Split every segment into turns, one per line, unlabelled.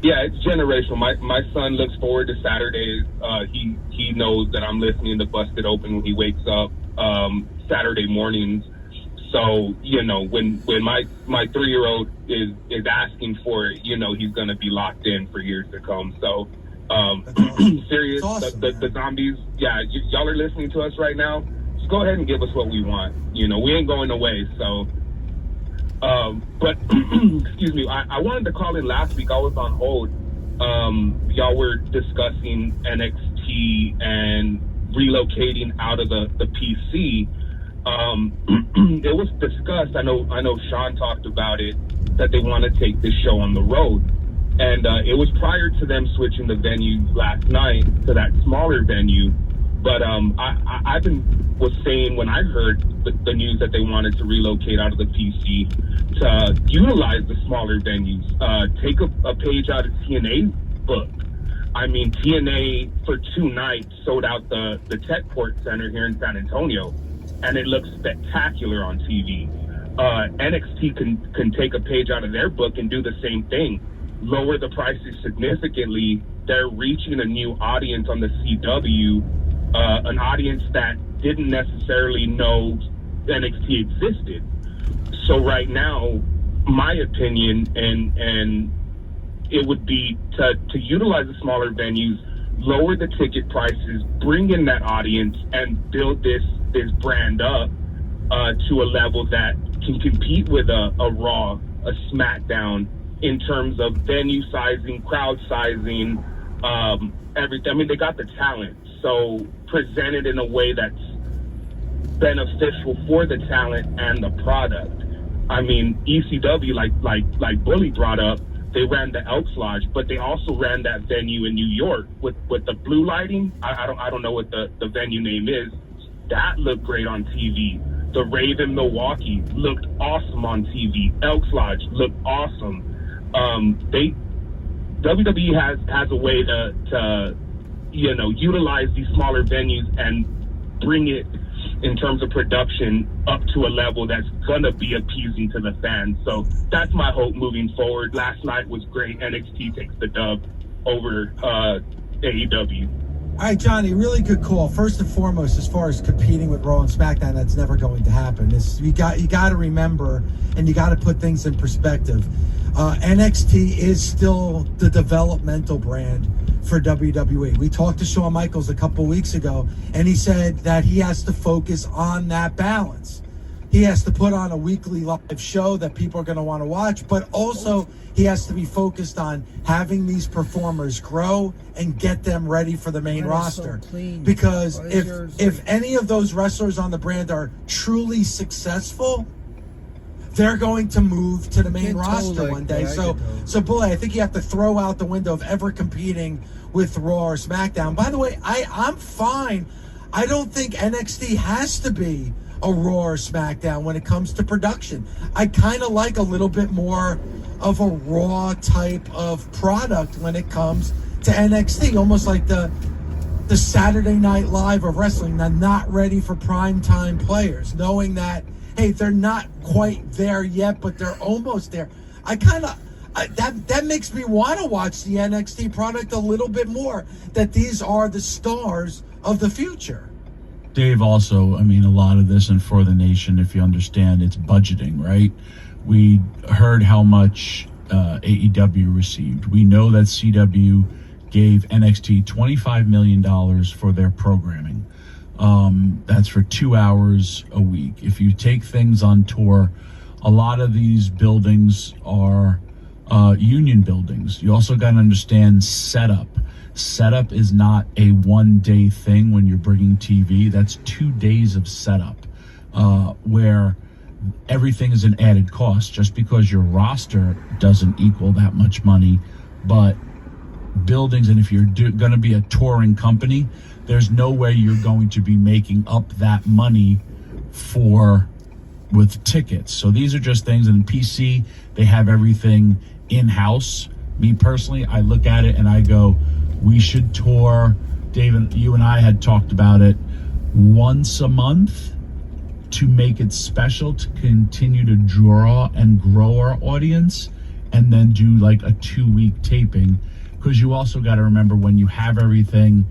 Yeah, it's generational. My son looks forward to Saturdays. He knows that I'm listening to Busted Open when he wakes up Saturday mornings. So, you know, when my 3-year-old is asking for it, you know, he's gonna be locked in for years to come. So
awesome.
serious,
Awesome,
the zombies, yeah, y'all are listening to us right now. Just go ahead and give us what we want. You know, we ain't going away. So but excuse me, I wanted to call in last week. I was on hold. Y'all were discussing NXT and relocating out of the PC. It was discussed. I know Sean talked about it, that they want to take this show on the road. And it was prior to them switching the venue last night to that smaller venue. But I was saying when I heard the news that they wanted to relocate out of the PC to utilize the smaller venues, take a page out of TNA's book. I mean, TNA for 2 nights sold out the Techport Center here in San Antonio, and it looks spectacular on TV. NXT can take a page out of their book and do the same thing. Lower the prices significantly. They're reaching a new audience on the CW, an audience that didn't necessarily know NXT existed. So right now, my opinion, and it would be to utilize the smaller venues, lower the ticket prices, bring in that audience, and build this brand up to a level that can compete with a Raw, a SmackDown, in terms of venue sizing, crowd sizing, everything. I mean, they got the talent, so present it in a way that's beneficial for the talent and the product. I mean, ECW, like Bully brought up, they ran the Elks Lodge, but they also ran that venue in New York with the blue lighting. I don't know what the venue name is. That looked great on TV. The Rave in Milwaukee looked awesome on TV. Elks Lodge looked awesome. WWE has a way to you know, utilize these smaller venues and bring it in terms of production up to a level that's gonna be appeasing to the fans. So that's my hope moving forward. Last night was great. NXT takes the dub over AEW.
All right, Johnny, really good call. First and foremost, as far as competing with Raw and SmackDown, that's never going to happen. You got to remember, and you got to put things in perspective. NXT is still the developmental brand for WWE. We talked to Shawn Michaels a couple weeks ago, and he said that he has to focus on that balance. He has to put on a weekly live show that people are going to want to watch, but also he has to be focused on having these performers grow and get them ready for the main roster. Because if any of those wrestlers on the brand are truly successful, they're going to move to the main roster one day. So, boy, I think you have to throw out the window of ever competing with Raw or SmackDown. By the way, I'm fine. I don't think NXT has to be a Raw or SmackDown when it comes to production. I kind of like a little bit more of a Raw type of product when it comes to NXT, almost like the Saturday Night Live of wrestling. They're not ready for primetime players, knowing that, hey, they're not quite there yet, but they're almost there. That makes me want to watch the NXT product a little bit more, that these are the stars of the future.
Dave, also, I mean, a lot of this, and for the nation, if you understand, it's budgeting, right? We heard how much AEW received. We know that CW gave NXT $25 million for their programming. That's for 2 hours a week. If you take things on tour, a lot of these buildings are union buildings. You also got to understand setup. Setup is not a one-day thing when you're bringing TV. That's 2 days of setup, where everything is an added cost. Just because your roster doesn't equal that much money, but buildings, and if you're going to be a touring company, there's no way you're going to be making up that money with tickets. So these are just things. And in PC, they have everything in-house. Me personally, I look at it and I go, we should tour. David, you and I had talked about it once a month to make it special, to continue to draw and grow our audience. and then do like a 2-week taping, because you also got to remember, when you have everything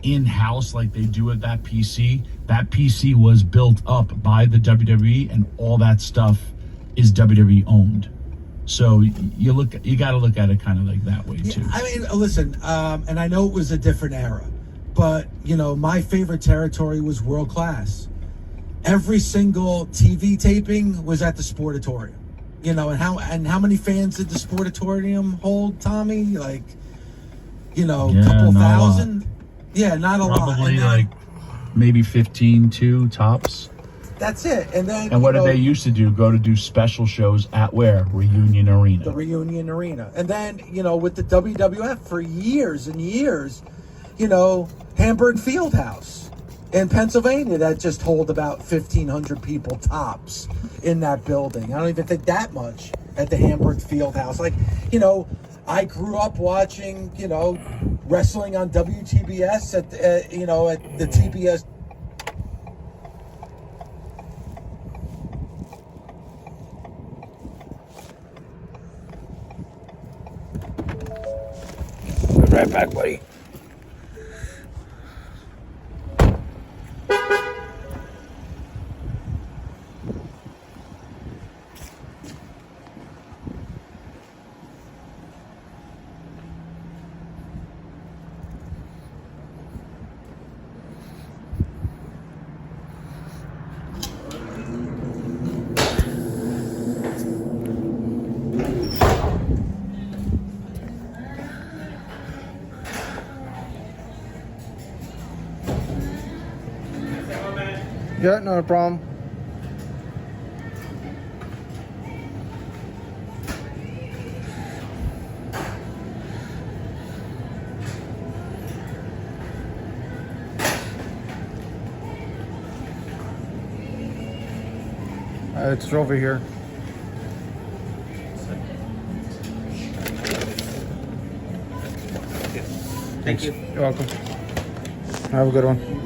in-house like they do at that PC was built up by the WWE, and all that stuff is WWE owned. So you got to look at it kind of like that way too.
Yeah, I mean, listen, and I know it was a different era, but my favorite territory was world class. Every single TV taping was at the Sportatorium, and how many fans did the Sportatorium hold, Tommy? Like, a couple thousand. Yeah, not a lot.
Probably like maybe 15 tops.
That's it. And then
what did they used to do? Go to do special shows at where? Reunion Arena.
The Reunion Arena. And then, with the WWF for years and years, Hamburg Fieldhouse in Pennsylvania that just hold about 1,500 people tops in that building. I don't even think that much at the Hamburg Fieldhouse. Like, I grew up watching, wrestling on WTBS at the TBS.
Right back, buddy. Yeah, not a problem. It's over here.
Thank you.
You're welcome. Have a good one.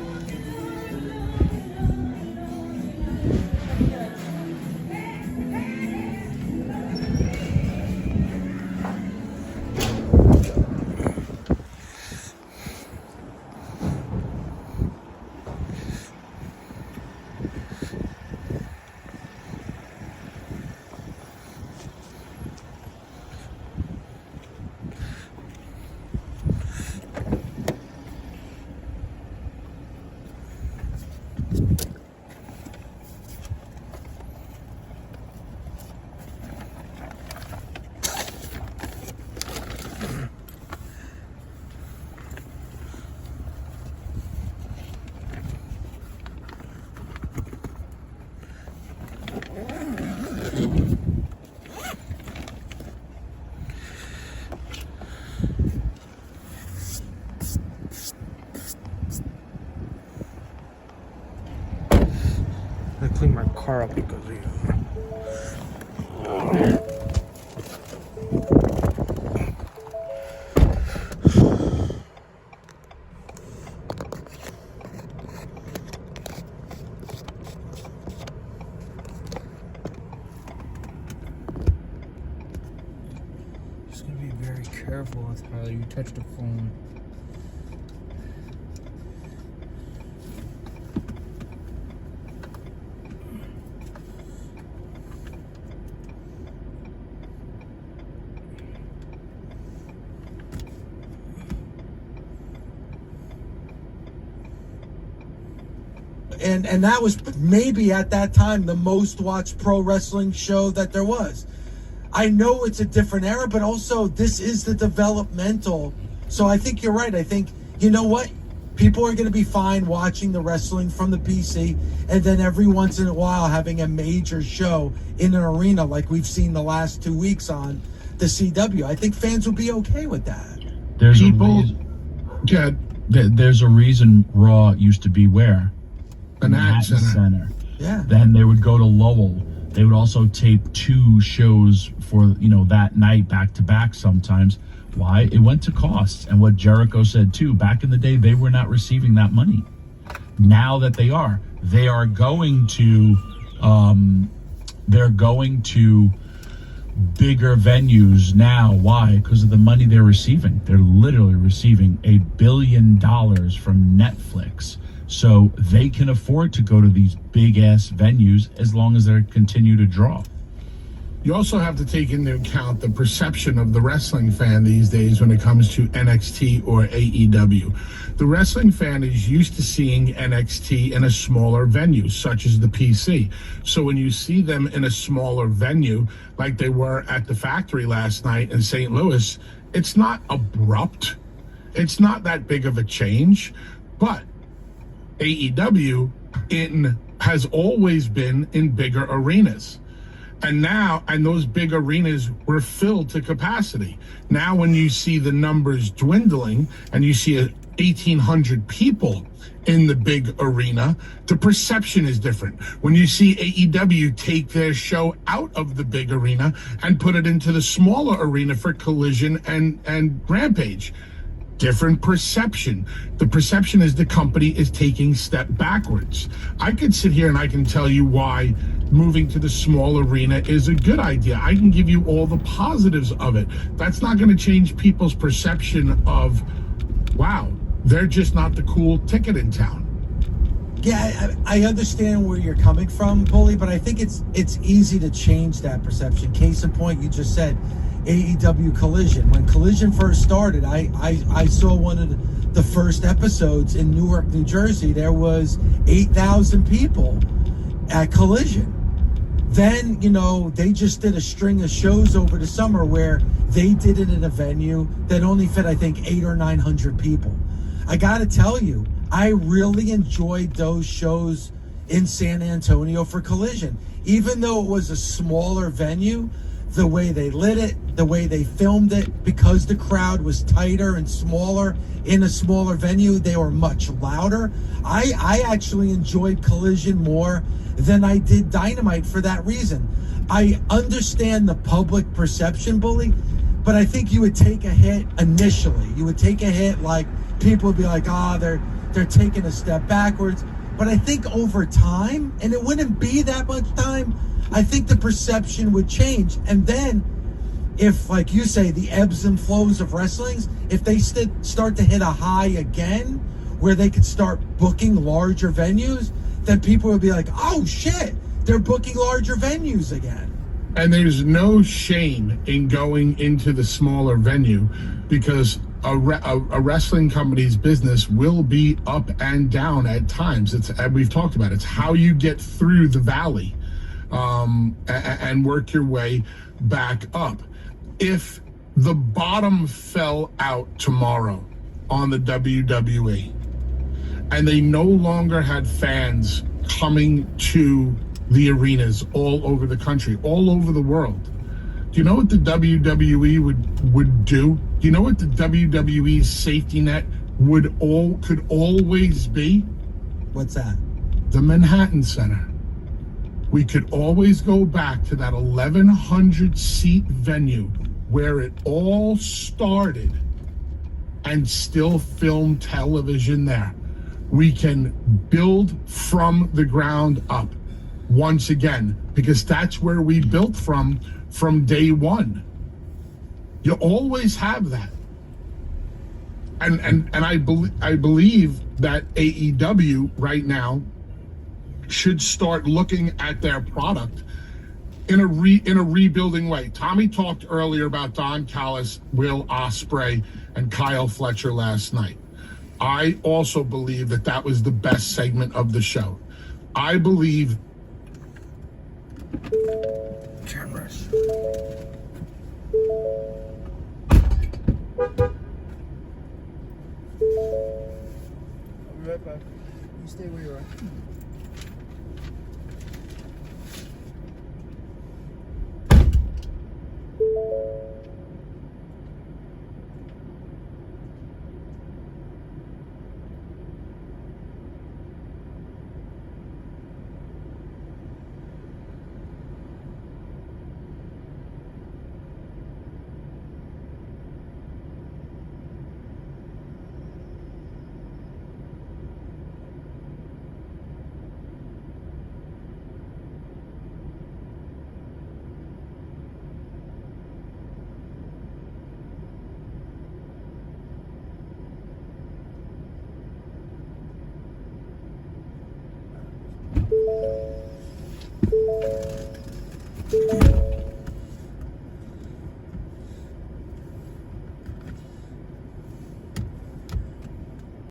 I cleaned my car up because of you. Just gonna be very careful with how you touch the phone.
And that was maybe at that time the most watched pro wrestling show that there was. I know it's a different era, but also this is the developmental. So I think you're right. I think, you know what? People are going to be fine watching the wrestling from the PC, and then every once in a while having a major show in an arena like we've seen the last 2 weeks on the CW. I think fans will be okay with that.
There's a reason Raw used to be where?
Manhattan Center.
Yeah.
Then they would go to Lowell. They would also tape 2 shows for, that night back to back sometimes. Why? It went to costs. And what Jericho said too, back in the day, they were not receiving that money. Now that they are going to bigger venues now. Why? Because of the money they're receiving. They're literally receiving $1 billion from Netflix. So they can afford to go to these big ass venues as long as they continue to draw.
You also have to take into account the perception of the wrestling fan these days when it comes to NXT or AEW. The wrestling fan is used to seeing NXT in a smaller venue, such as the PC. So when you see them in a smaller venue, like they were at the Factory last night in St. Louis, it's not abrupt. It's not that big of a change. But AEW has always been in bigger arenas. And those big arenas were filled to capacity. Now, when you see the numbers dwindling and you see 1,800 people in the big arena, the perception is different. When you see AEW take their show out of the big arena and put it into the smaller arena for Collision and Rampage, different perception. The perception is the company is taking step backwards. I could sit here and I can tell you why moving to the small arena is a good idea. I can give you all the positives of it. That's not going to change people's perception of, wow, they're just not the cool ticket in town.
Yeah, I understand where you're coming from, Bully, but I think it's easy to change that perception. Case in point, you just said AEW Collision. When Collision first started, I saw one of the first episodes in Newark, New Jersey. There was 8,000 people at Collision. Then, they just did a string of shows over the summer where they did it in a venue that only fit, I think, 800 or 900 people. I got to tell you, I really enjoyed those shows in San Antonio for Collision. Even though it was a smaller venue, the way they lit it, the way they filmed it, because the crowd was tighter and smaller in a smaller venue, they were much louder. I actually enjoyed Collision more than I did Dynamite for that reason. I understand the public perception, Bully, but I think you would take a hit initially. You would take a hit, like people would be like, they're taking a step backwards. But I think over time, and it wouldn't be that much time, I think the perception would change. And then if, like you say, the ebbs and flows of wrestlings, if they start to hit a high again, where they could start booking larger venues, then people would be like, oh shit, they're booking larger venues again.
And there's no shame in going into the smaller venue, because a wrestling company's business will be up and down at times. We've talked about it. It's how you get through the valley and work your way back up. If the bottom fell out tomorrow on the WWE and they no longer had fans coming to the arenas all over the country, all over the world, do you know what the WWE would do? Do you know what the WWE's safety net could always be?
What's that?
The Manhattan Center. We could always go back to that 1,100 seat venue where it all started and still film television there. We can build from the ground up once again, because that's where we built from day one. You always have that. And I believe that AEW right now should start looking at their product in a rebuilding way. Tommy talked earlier about Don Callis, Will Ospreay, and Kyle Fletcher last night. I also believe that was the best segment of the show. I believe
Cameras. I'll be right back. You stay where you are.
Yeah.